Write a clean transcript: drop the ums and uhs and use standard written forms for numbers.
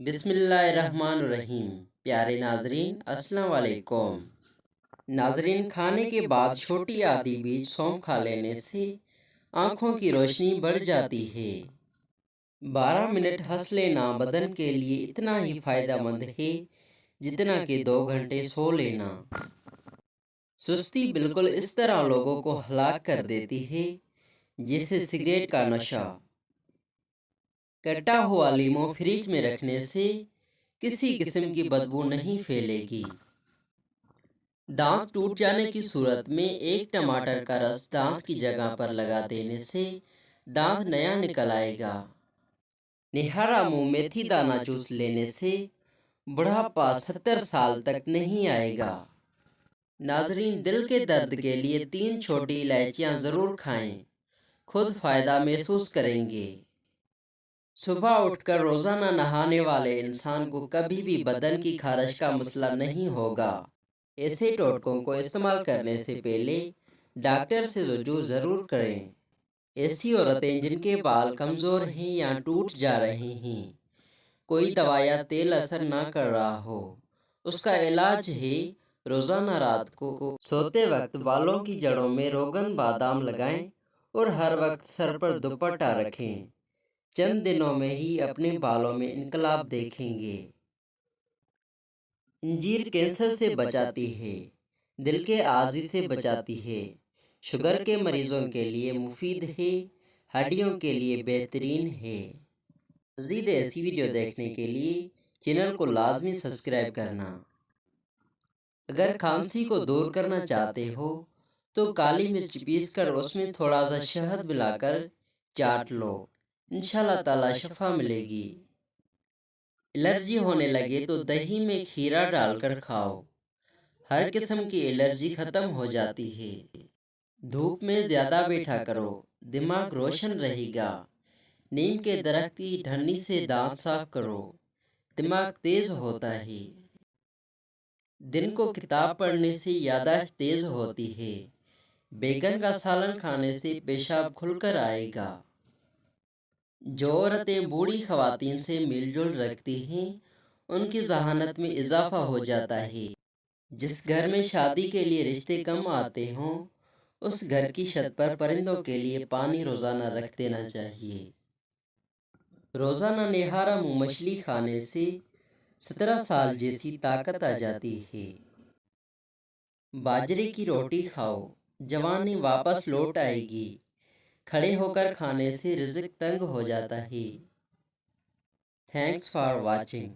بسم اللہ الرحمن الرحیم۔ پیارے ناظرین السلام علیکم۔ ناظرین، کھانے کے بعد چھوٹی آدھی بیج سونف کھا لینے سے آنکھوں کی روشنی بڑھ جاتی ہے۔ 12 منٹ ہنس لینا بدن کے لیے اتنا ہی فائدہ مند ہے جتنا کہ 2 گھنٹے سو لینا۔ سستی بالکل اس طرح لوگوں کو ہلاک کر دیتی ہے جیسے سگریٹ کا نشہ۔ کٹا ہوا لیمو فریج میں رکھنے سے کسی قسم کی بدبو نہیں پھیلے گی۔ دانت ٹوٹ جانے کی صورت میں 1 ٹماٹر کا رس دانت کی جگہ پر لگا دینے سے دانت نیا نکل آئے گا۔ نہارا منہ میتھی دانہ چوس لینے سے بڑھاپا 70 سال تک نہیں آئے گا۔ ناظرین، دل کے درد کے لیے 3 چھوٹی الائچیاں ضرور کھائیں، خود فائدہ محسوس کریں گے۔ صبح اٹھ کر روزانہ نہانے والے انسان کو کبھی بھی بدن کی خارش کا مسئلہ نہیں ہوگا۔ ایسے ٹوٹکوں کو استعمال کرنے سے پہلے ڈاکٹر سے رجوع ضرور کریں۔ ایسی عورتیں جن کے بال کمزور ہیں یا ٹوٹ جا رہے ہیں، کوئی دوا یا تیل اثر نہ کر رہا ہو، اس کا علاج ہے روزانہ رات کو سوتے وقت بالوں کی جڑوں میں روغن بادام لگائیں اور ہر وقت سر پر دوپٹہ رکھیں۔ چند دنوں میں ہی اپنے بالوں میں انقلاب دیکھیں گے۔ انجیر کینسر سے بچاتی ہے، دل کے عارضی سے بچاتی ہے، شوگر کے مریضوں کے لیے مفید ہے، ہڈیوں کے لیے بہترین ہے۔ مزید ایسی ویڈیو دیکھنے کے لیے چینل کو لازمی سبسکرائب کرنا۔ اگر کھانسی کو دور کرنا چاہتے ہو تو کالی مرچ پیس کر اس میں تھوڑا سا شہد ملا کر چاٹ لو، انشاءاللہ تعالی شفا ملے گی۔ الرجی ہونے لگے تو دہی میں کھیرا ڈال کر کھاؤ، ہر قسم کی الرجی ختم ہو جاتی ہے۔ دھوپ میں زیادہ بیٹھا کرو، دماغ روشن رہے گا۔ نیم کے درخت کی ٹہنی سے دانت صاف کرو، دماغ تیز ہوتا ہے۔ دن کو کتاب پڑھنے سے یادداشت تیز ہوتی ہے۔ بیگن کا سالن کھانے سے پیشاب کھل کر آئے گا۔ جو عورتیں بوڑھی خواتین سے میل جول رکھتی ہیں ان کی ذہانت میں اضافہ ہو جاتا ہے۔ جس گھر میں شادی کے لیے رشتے کم آتے ہوں اس گھر کی چھت پر پرندوں کے لیے پانی روزانہ رکھ دینا چاہیے۔ روزانہ نہارا منہ مچھلی کھانے سے 17 سال جیسی طاقت آ جاتی ہے۔ باجرے کی روٹی کھاؤ، جوانی واپس لوٹ آئے گی۔ کھڑے ہو کر کھانے سے رزق تنگ ہو جاتا ہے۔ Thanks for watching.